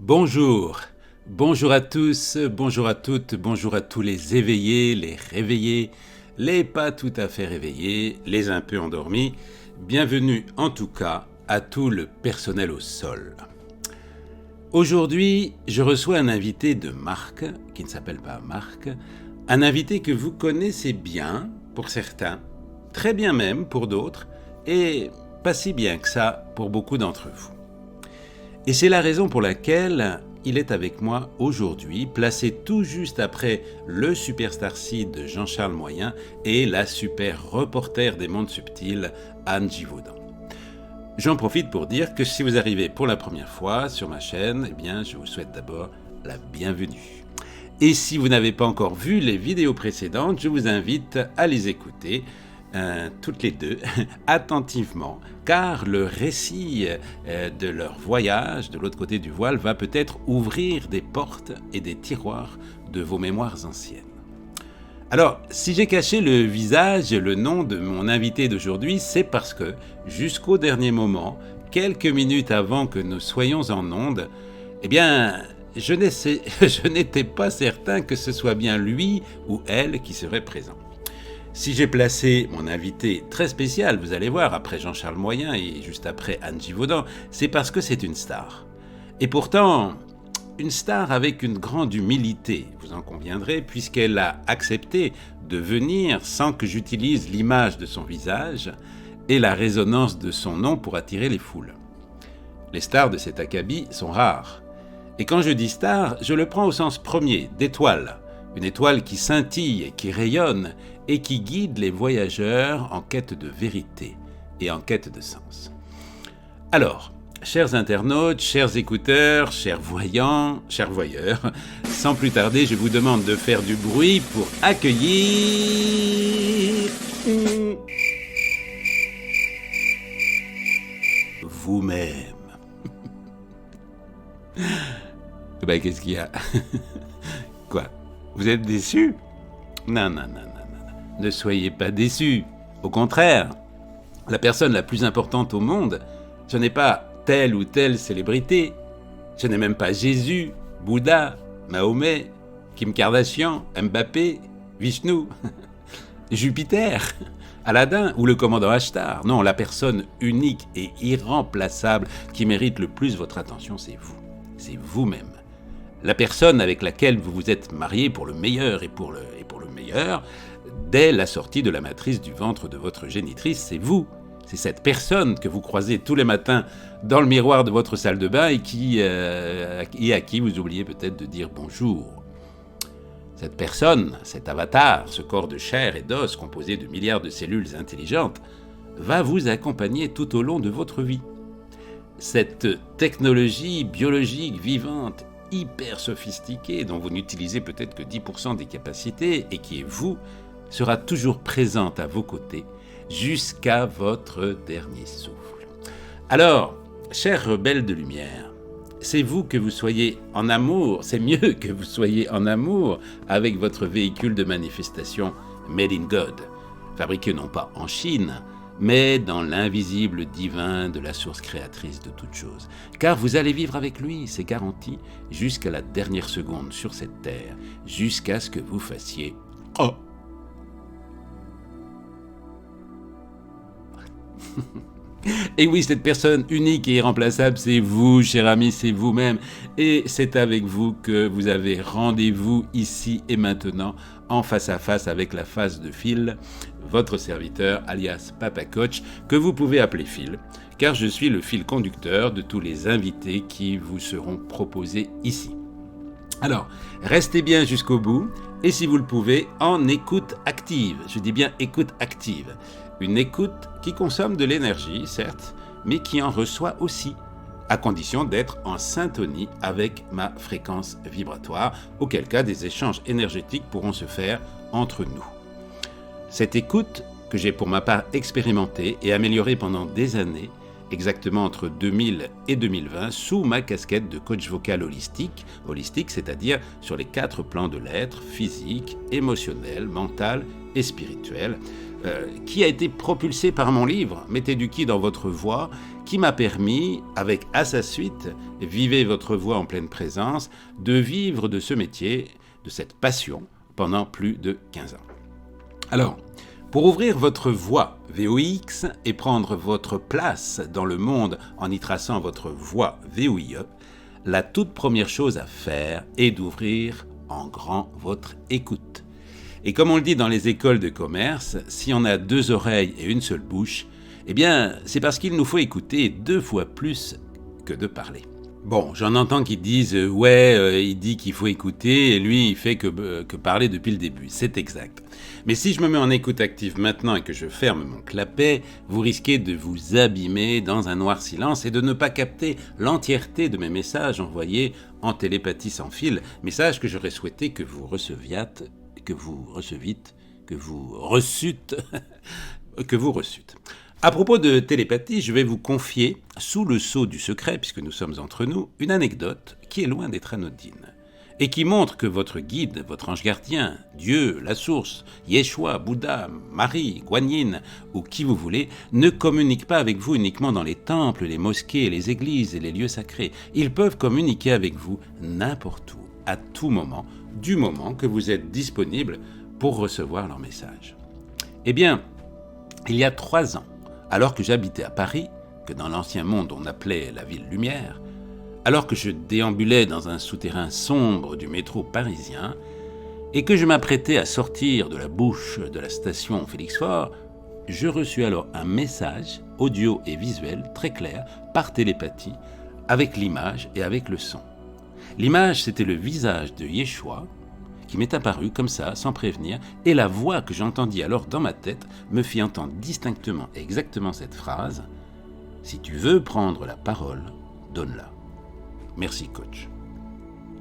Bonjour, bonjour à tous, bonjour à toutes, bonjour à tous les éveillés, les réveillés, les pas tout à fait réveillés, les un peu endormis. Bienvenue en tout cas à tout le personnel au sol. Aujourd'hui, je reçois un invité de marque, qui ne s'appelle pas Marc, un invité que vous connaissez bien pour certains, très bien même pour d'autres, et pas si bien que ça pour beaucoup d'entre vous. Et c'est la raison pour laquelle il est avec moi aujourd'hui, placé tout juste après le superstar seed de Jean-Charles Moyen et la super reporter des mondes subtils Anne Givaudan. J'en profite pour dire que si vous arrivez pour la première fois sur ma chaîne, eh bien, je vous souhaite d'abord la bienvenue. Et si vous n'avez pas encore vu les vidéos précédentes, je vous invite à les écouter toutes les deux attentivement, car le récit de leur voyage de l'autre côté du voile va peut-être ouvrir des portes et des tiroirs de vos mémoires anciennes. Alors, si j'ai caché le visage et le nom de mon invité d'aujourd'hui, c'est parce que, jusqu'au dernier moment, quelques minutes avant que nous soyons en onde, eh bien, je n'étais pas certain que ce soit bien lui ou elle qui serait présent. Si j'ai placé mon invité très spécial, vous allez voir, après Jean-Charles Moyen et juste après Anne Givaudan, c'est parce que c'est une star. Et pourtant, une star avec une grande humilité, vous en conviendrez, puisqu'elle a accepté de venir sans que j'utilise l'image de son visage et la résonance de son nom pour attirer les foules. Les stars de cet acabit sont rares. Et quand je dis star, je le prends au sens premier, d'étoile. Une étoile qui scintille et qui rayonne et qui guide les voyageurs en quête de vérité et en quête de sens. Alors, chers internautes, chers écouteurs, chers voyants, chers voyeurs, sans plus tarder, je vous demande de faire du bruit pour accueillir vous-même. Ben, qu'est-ce qu'il y a? Quoi? Vous êtes déçus? Non. Ne soyez pas déçus. Au contraire, la personne la plus importante au monde, ce n'est pas telle ou telle célébrité. Ce n'est même pas Jésus, Bouddha, Mahomet, Kim Kardashian, Mbappé, Vishnu, Jupiter, Aladdin ou le commandant Ashtar. Non, la personne unique et irremplaçable qui mérite le plus votre attention, c'est vous. C'est vous-même. La personne avec laquelle vous vous êtes marié pour le meilleur et pour le meilleur, dès la sortie de la matrice du ventre de votre génitrice, c'est vous. C'est cette personne que vous croisez tous les matins dans le miroir de votre salle de bain et à qui vous oubliez peut-être de dire bonjour. Cette personne, cet avatar, ce corps de chair et d'os composé de milliards de cellules intelligentes, va vous accompagner tout au long de votre vie. Cette technologie biologique vivante hyper sophistiquée, dont vous n'utilisez peut-être que 10% des capacités et qui est vous, sera toujours présente à vos côtés jusqu'à votre dernier souffle. Alors, chers rebelles de lumière, c'est vous que vous soyez en amour, c'est mieux que vous soyez en amour avec votre véhicule de manifestation Made in God, fabriqué non pas en Chine, mais dans l'invisible divin de la source créatrice de toutes choses. Car vous allez vivre avec lui, c'est garanti, jusqu'à la dernière seconde sur cette terre, jusqu'à ce que vous fassiez « Oh !» Et oui, cette personne unique et irremplaçable, c'est vous, cher ami, c'est vous-même. Et c'est avec vous que vous avez rendez-vous ici et maintenant, en face à face avec la face de Phil, votre serviteur, alias Papa Coach, que vous pouvez appeler Phil, car je suis le fil conducteur de tous les invités qui vous seront proposés ici. Alors, restez bien jusqu'au bout, et si vous le pouvez, en écoute active. Je dis bien écoute active. Une écoute qui consomme de l'énergie, certes, mais qui en reçoit aussi, à condition d'être en syntonie avec ma fréquence vibratoire, auquel cas des échanges énergétiques pourront se faire entre nous. Cette écoute, que j'ai pour ma part expérimentée et améliorée pendant des années, exactement entre 2000 et 2020, sous ma casquette de coach vocal holistique, c'est-à-dire sur les 4 plans de l'être, physique, émotionnel, mental et spirituel, qui a été propulsé par mon livre « Mettez du qui dans votre voix », qui m'a permis, avec à sa suite « Vivez votre voix en pleine présence », de vivre de ce métier, de cette passion, pendant plus de 15 ans. Alors, pour ouvrir votre voix VOX et prendre votre place dans le monde en y traçant votre voix VOIE, la toute première chose à faire est d'ouvrir en grand votre écoute. Et comme on le dit dans les écoles de commerce, si on a 2 oreilles et une seule bouche, eh bien, c'est parce qu'il nous faut écouter 2 fois plus que de parler. Bon, j'en entends qui disent « ouais, il dit qu'il faut écouter et lui, il fait que parler depuis le début ». C'est exact. Mais si je me mets en écoute active maintenant et que je ferme mon clapet, vous risquez de vous abîmer dans un noir silence et de ne pas capter l'entièreté de mes messages envoyés en télépathie sans fil, messages que j'aurais souhaité que vous receviate, que vous reçûtes. À propos de télépathie, je vais vous confier, sous le sceau du secret, puisque nous sommes entre nous, une anecdote qui est loin d'être anodine, et qui montre que votre guide, votre ange gardien, Dieu, la source, Yeshua, Bouddha, Marie, Guan Yin, ou qui vous voulez, ne communiquent pas avec vous uniquement dans les temples, les mosquées, les églises et les lieux sacrés. Ils peuvent communiquer avec vous n'importe où, à tout moment, du moment que vous êtes disponible pour recevoir leur message. Eh bien, il y a 3 ans, alors que j'habitais à Paris, que dans l'ancien monde on appelait la ville lumière, alors que je déambulais dans un souterrain sombre du métro parisien, et que je m'apprêtais à sortir de la bouche de la station Félix-Faure, je reçus alors un message audio et visuel très clair, par télépathie, avec l'image et avec le son. L'image, c'était le visage de Yeshua, qui m'est apparu comme ça, sans prévenir, et la voix que j'entendis alors dans ma tête me fit entendre distinctement et exactement cette phrase « Si tu veux prendre la parole, donne-la. Merci, coach. »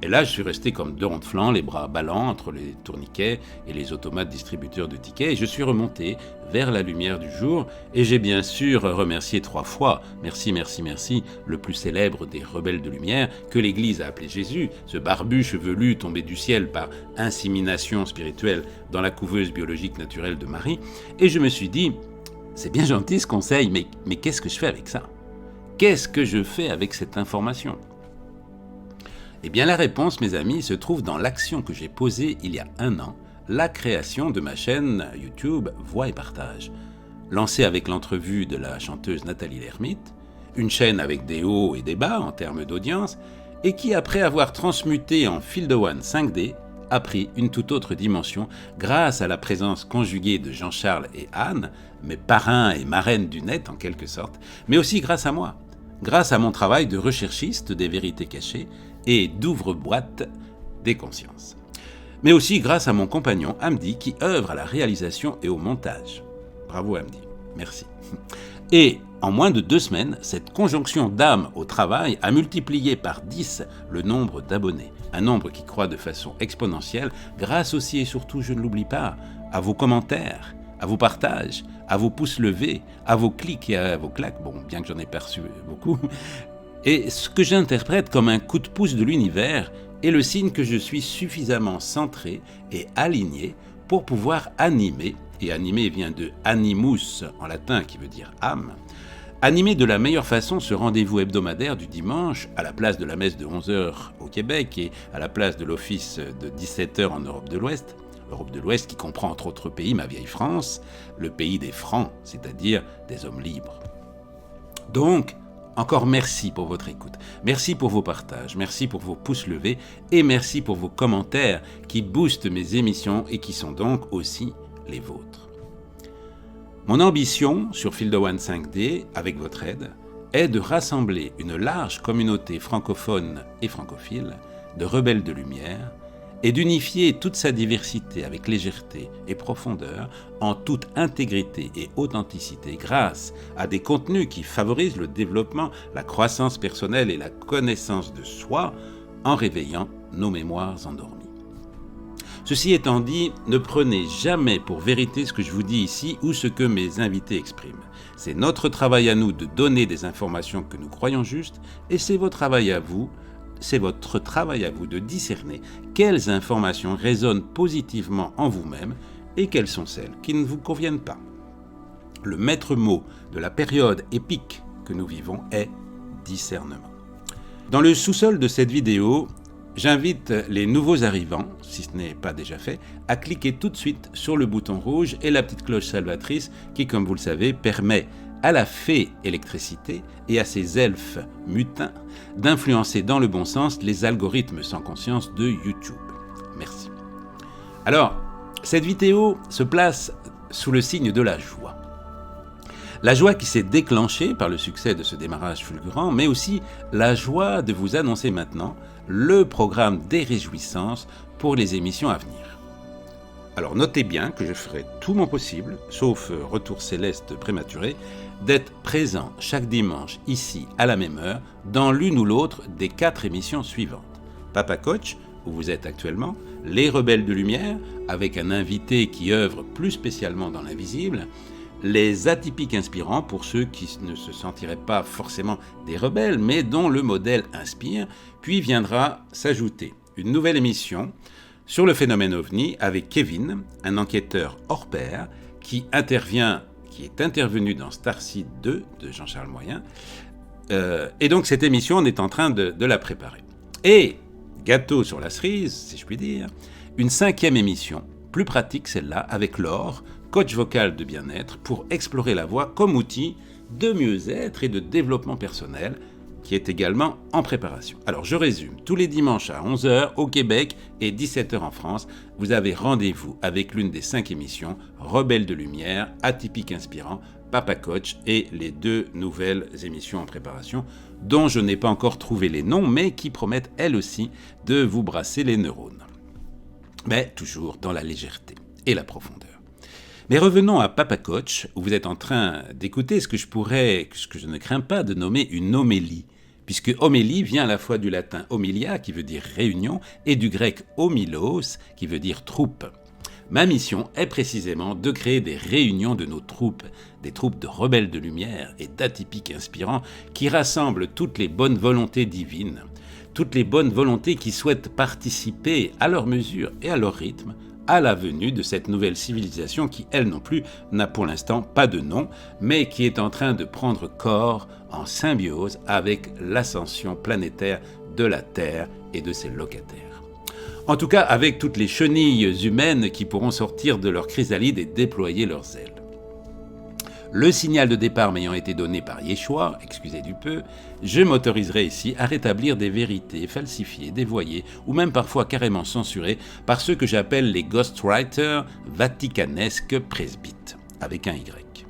Et là, je suis resté comme 2 ronds de flanc, les bras ballants entre les tourniquets et les automates distributeurs de tickets, et je suis remonté vers la lumière du jour, et j'ai bien sûr remercié 3 fois, merci, merci, merci, le plus célèbre des rebelles de lumière, que l'Église a appelé Jésus, ce barbu chevelu tombé du ciel par insémination spirituelle dans la couveuse biologique naturelle de Marie, et je me suis dit, c'est bien gentil ce conseil, mais qu'est-ce que je fais avec ça? Qu'est-ce que je fais avec cette information? Eh bien, la réponse, mes amis, se trouve dans l'action que j'ai posée il y a 1 an, la création de ma chaîne YouTube Voix et Partage. Lancée avec l'entrevue de la chanteuse Nathalie Lermite, une chaîne avec des hauts et des bas en termes d'audience, et qui, après avoir transmuté en Fil de One 5D, a pris une toute autre dimension grâce à la présence conjuguée de Jean-Charles et Anne, mes parrains et marraines du net en quelque sorte, mais aussi grâce à moi, grâce à mon travail de recherchiste des vérités cachées et d'ouvre-boîte des consciences. Mais aussi grâce à mon compagnon Hamdi qui œuvre à la réalisation et au montage. Bravo Hamdi, merci. Et en moins de 2 semaines, cette conjonction d'âme au travail a multiplié par 10 le nombre d'abonnés. Un nombre qui croît de façon exponentielle grâce aussi et surtout, je ne l'oublie pas, à vos commentaires, à vos partages, à vos pouces levés, à vos clics et à vos claques, bon, bien que j'en ai perçu beaucoup, et ce que j'interprète comme un coup de pouce de l'univers est le signe que je suis suffisamment centré et aligné pour pouvoir animer, et animer vient de animus en latin qui veut dire âme, animer de la meilleure façon ce rendez-vous hebdomadaire du dimanche à la place de la messe de 11h au Québec et à la place de l'office de 17h en Europe de l'Ouest. L'Europe de l'Ouest qui comprend entre autres pays ma vieille France, le pays des francs, c'est-à-dire des hommes libres. Donc, encore merci pour votre écoute, merci pour vos partages, merci pour vos pouces levés et merci pour vos commentaires qui boostent mes émissions et qui sont donc aussi les vôtres. Mon ambition sur Fil de One 5D, avec votre aide, est de rassembler une large communauté francophone et francophile de rebelles de lumière et d'unifier toute sa diversité avec légèreté et profondeur en toute intégrité et authenticité grâce à des contenus qui favorisent le développement, la croissance personnelle et la connaissance de soi en réveillant nos mémoires endormies. Ceci étant dit, ne prenez jamais pour vérité ce que je vous dis ici ou ce que mes invités expriment. C'est notre travail à nous de donner des informations que nous croyons justes et c'est votre travail à vous de discerner quelles informations résonnent positivement en vous-même et quelles sont celles qui ne vous conviennent pas. Le maître mot de la période épique que nous vivons est discernement. Dans le sous-sol de cette vidéo, j'invite les nouveaux arrivants, si ce n'est pas déjà fait, à cliquer tout de suite sur le bouton rouge et la petite cloche salvatrice qui, comme vous le savez, permet à la fée électricité et à ses elfes mutins d'influencer dans le bon sens les algorithmes sans conscience de YouTube. Merci. Alors, cette vidéo se place sous le signe de la joie. La joie qui s'est déclenchée par le succès de ce démarrage fulgurant, mais aussi la joie de vous annoncer maintenant le programme des réjouissances pour les émissions à venir. Alors notez bien que je ferai tout mon possible, sauf retour céleste prématuré, d'être présent chaque dimanche ici à la même heure dans l'une ou l'autre des 4 émissions suivantes. Papa Coach, où vous êtes actuellement, Les Rebelles de Lumière, avec un invité qui œuvre plus spécialement dans l'invisible, Les Atypiques Inspirants, pour ceux qui ne se sentiraient pas forcément des rebelles, mais dont le modèle inspire, puis viendra s'ajouter une nouvelle émission sur le phénomène OVNI avec Kevin, un enquêteur hors pair, qui est intervenu dans Starseed 2 de Jean-Charles Moyen. Et donc cette émission, on est en train de la préparer. Et, gâteau sur la cerise, si je puis dire, une 5e émission, plus pratique celle-là, avec Laure, coach vocal de bien-être, pour explorer la voix comme outil de mieux-être et de développement personnel, qui est également en préparation. Alors je résume, tous les dimanches à 11h au Québec et 17h en France, vous avez rendez-vous avec l'une des 5 émissions, Rebelles de Lumière, Atypique Inspirant, Papa Coach et les 2 nouvelles émissions en préparation, dont je n'ai pas encore trouvé les noms, mais qui promettent elles aussi de vous brasser les neurones. Mais toujours dans la légèreté et la profondeur. Mais revenons à Papa Coach, où vous êtes en train d'écouter ce que je ne crains pas de nommer une homélie, puisque homélie vient à la fois du latin homilia, qui veut dire réunion, et du grec homilos, qui veut dire troupe. Ma mission est précisément de créer des réunions de nos troupes, des troupes de rebelles de lumière et d'atypiques inspirants, qui rassemblent toutes les bonnes volontés divines, toutes les bonnes volontés qui souhaitent participer à leur mesure et à leur rythme, à la venue de cette nouvelle civilisation qui, elle non plus, n'a pour l'instant pas de nom, mais qui est en train de prendre corps en symbiose avec l'ascension planétaire de la Terre et de ses locataires. En tout cas, avec toutes les chenilles humaines qui pourront sortir de leur chrysalide et déployer leurs ailes. Le signal de départ m'ayant été donné par Yeshua, excusez du peu, je m'autoriserai ici à rétablir des vérités falsifiées, dévoyées ou même parfois carrément censurées par ceux que j'appelle les ghostwriters vaticanesques presbytes, avec un Y.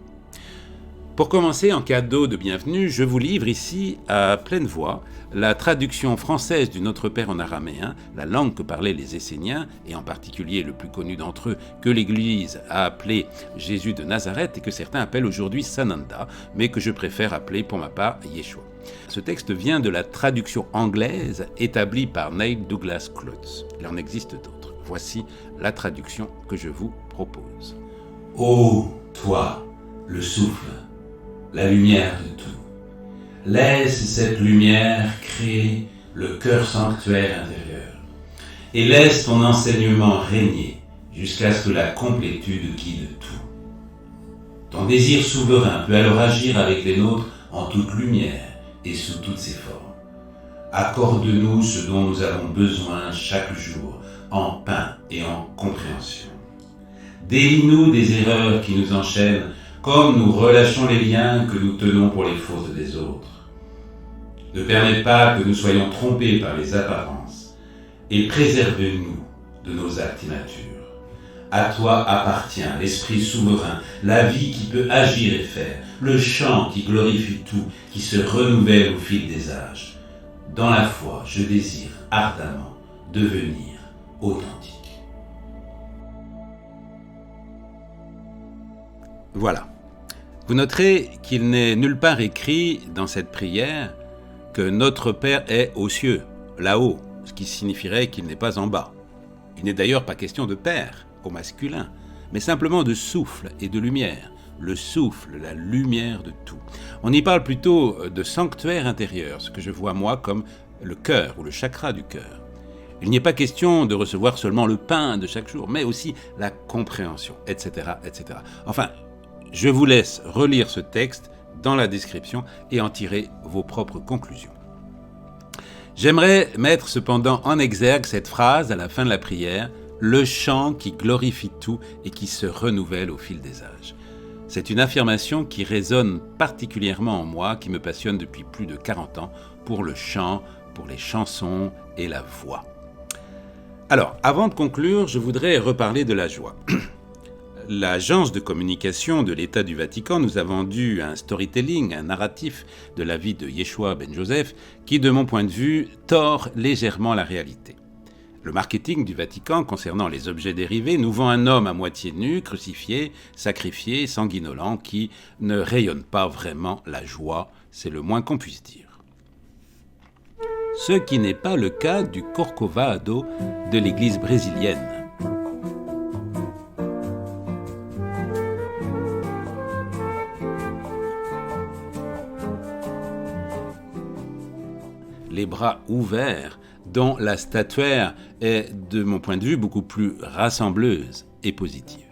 Pour commencer, en cadeau de bienvenue, je vous livre ici à pleine voix la traduction française du Notre Père en araméen, la langue que parlaient les Esséniens, et en particulier le plus connu d'entre eux, que l'Église a appelé Jésus de Nazareth et que certains appellent aujourd'hui Sananda, mais que je préfère appeler pour ma part Yeshua. Ce texte vient de la traduction anglaise établie par Neil Douglas Cloutz. Il en existe d'autres. Voici la traduction que je vous propose. Ô toi, le souffle, la lumière de tout. Laisse cette lumière créer le cœur sanctuaire intérieur et laisse ton enseignement régner jusqu'à ce que la complétude guide tout. Ton désir souverain peut alors agir avec les nôtres en toute lumière et sous toutes ses formes. Accorde-nous ce dont nous avons besoin chaque jour en pain et en compréhension. Délie-nous des erreurs qui nous enchaînent comme nous relâchons les liens que nous tenons pour les fautes des autres. Ne permets pas que nous soyons trompés par les apparences et préserve-nous de nos actes immatures. À toi appartient l'esprit souverain, la vie qui peut agir et faire, le chant qui glorifie tout, qui se renouvelle au fil des âges. Dans la foi, je désire ardemment devenir authentique. Voilà. Vous noterez qu'il n'est nulle part écrit dans cette prière que notre Père est aux cieux, là-haut, ce qui signifierait qu'il n'est pas en bas. Il n'est d'ailleurs pas question de père au masculin, mais simplement de souffle et de lumière. Le souffle, la lumière de tout. On y parle plutôt de sanctuaire intérieur, ce que je vois moi comme le cœur ou le chakra du cœur. Il n'y est pas question de recevoir seulement le pain de chaque jour, mais aussi la compréhension, etc., etc. Enfin, je vous laisse relire ce texte dans la description et en tirer vos propres conclusions. J'aimerais mettre cependant en exergue cette phrase à la fin de la prière, le chant qui glorifie tout et qui se renouvelle au fil des âges. C'est une affirmation qui résonne particulièrement en moi, qui me passionne depuis plus de 40 ans pour le chant, pour les chansons et la voix. Alors, avant de conclure, je voudrais reparler de la joie. L'agence de communication de l'État du Vatican nous a vendu un storytelling, un narratif de la vie de Yeshua ben Joseph qui, de mon point de vue, tord légèrement la réalité. Le marketing du Vatican concernant les objets dérivés nous vend un homme à moitié nu, crucifié, sacrifié, sanguinolent, qui ne rayonne pas vraiment la joie, c'est le moins qu'on puisse dire. Ce qui n'est pas le cas du Corcovado de l'église brésilienne. Les bras ouverts, dont la statuaire est, de mon point de vue, beaucoup plus rassembleuse et positive.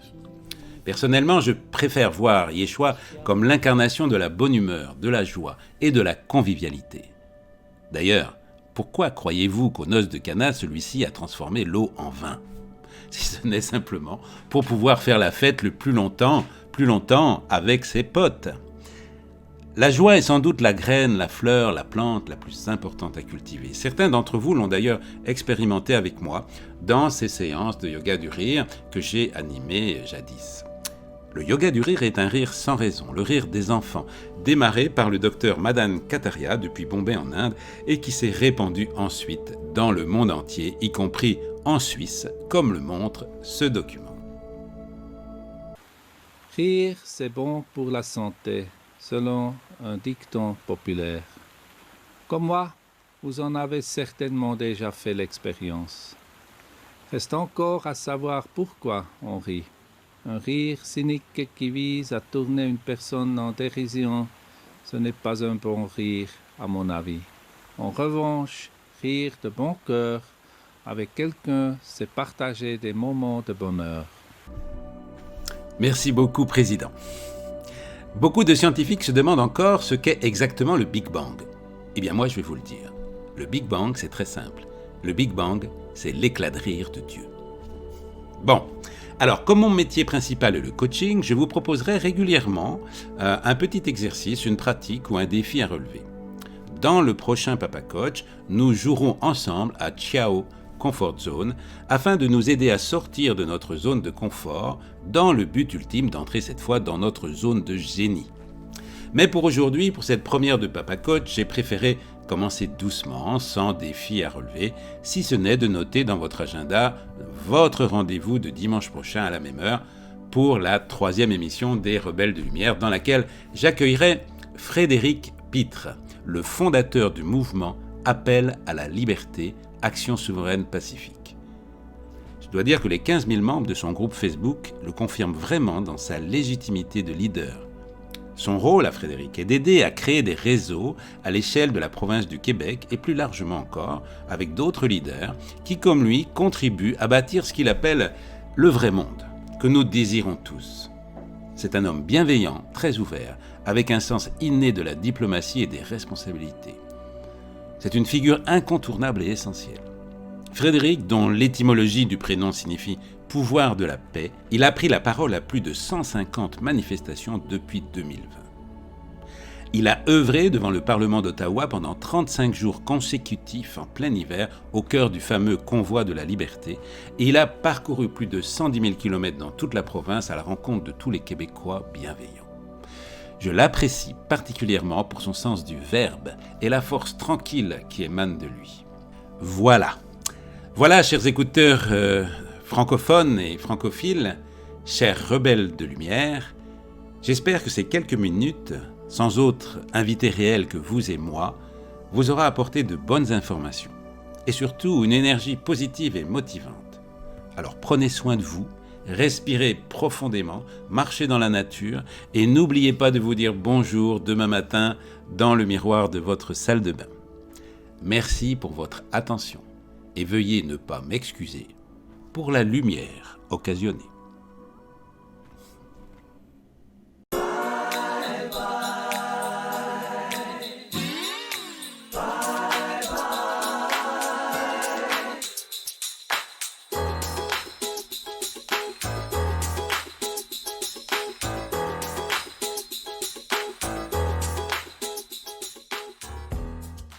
Personnellement, je préfère voir Yeshua comme l'incarnation de la bonne humeur, de la joie et de la convivialité. D'ailleurs, pourquoi croyez-vous qu'aux noces de Cana, celui-ci a transformé l'eau en vin ? Si ce n'est simplement pour pouvoir faire la fête le plus longtemps avec ses potes. La joie est sans doute la graine, la fleur, la plante la plus importante à cultiver. Certains d'entre vous l'ont d'ailleurs expérimenté avec moi dans ces séances de yoga du rire que j'ai animées jadis. Le yoga du rire est un rire sans raison, le rire des enfants, démarré par le docteur Madan Kataria depuis Bombay en Inde et qui s'est répandu ensuite dans le monde entier, y compris en Suisse, comme le montre ce document. Rire, c'est bon pour la santé, selon un dicton populaire. Comme moi, vous en avez certainement déjà fait l'expérience. Reste encore à savoir pourquoi on rit. Un rire cynique qui vise à tourner une personne en dérision, ce n'est pas un bon rire, à mon avis. En revanche, rire de bon cœur avec quelqu'un, c'est partager des moments de bonheur. Merci beaucoup, Président. Beaucoup de scientifiques se demandent encore ce qu'est exactement le Big Bang. Eh bien, moi, je vais vous le dire. Le Big Bang, c'est très simple. Le Big Bang, c'est l'éclat de rire de Dieu. Bon, alors, comme mon métier principal est le coaching, je vous proposerai régulièrement un petit exercice, une pratique ou un défi à relever. Dans le prochain Papa Coach, nous jouerons ensemble à Ciao Comfort Zone afin de nous aider à sortir de notre zone de confort dans le but ultime d'entrer cette fois dans notre zone de génie. Mais pour aujourd'hui, pour cette première de Papa Coach, j'ai préféré commencer doucement, sans défi à relever, si ce n'est de noter dans votre agenda votre rendez-vous de dimanche prochain à la même heure pour la 3e émission des Rebelles de Lumière dans laquelle j'accueillerai Frédéric Pitre, le fondateur du mouvement Appel à la liberté, Action souveraine pacifique. Je dois dire que les 15 000 membres de son groupe Facebook le confirment vraiment dans sa légitimité de leader. Son rôle à Frédéric est d'aider à créer des réseaux à l'échelle de la province du Québec et plus largement encore avec d'autres leaders qui, comme lui, contribuent à bâtir ce qu'il appelle le vrai monde, que nous désirons tous. C'est un homme bienveillant, très ouvert, avec un sens inné de la diplomatie et des responsabilités. C'est une figure incontournable et essentielle. Frédéric, dont l'étymologie du prénom signifie « pouvoir de la paix », il a pris la parole à plus de 150 manifestations depuis 2020. Il a œuvré devant le Parlement d'Ottawa pendant 35 jours consécutifs en plein hiver au cœur du fameux convoi de la liberté et il a parcouru plus de 110 000 km dans toute la province à la rencontre de tous les Québécois bienveillants. Je l'apprécie particulièrement pour son sens du verbe et la force tranquille qui émane de lui. Voilà, chers écouteurs francophones et francophiles, chers rebelles de lumière, j'espère que ces quelques minutes, sans autre invité réel que vous et moi, vous aura apporté de bonnes informations et surtout une énergie positive et motivante. Alors prenez soin de vous, respirez profondément, marchez dans la nature et n'oubliez pas de vous dire bonjour demain matin dans le miroir de votre salle de bain. Merci pour votre attention et veuillez ne pas m'excuser pour la lumière occasionnée.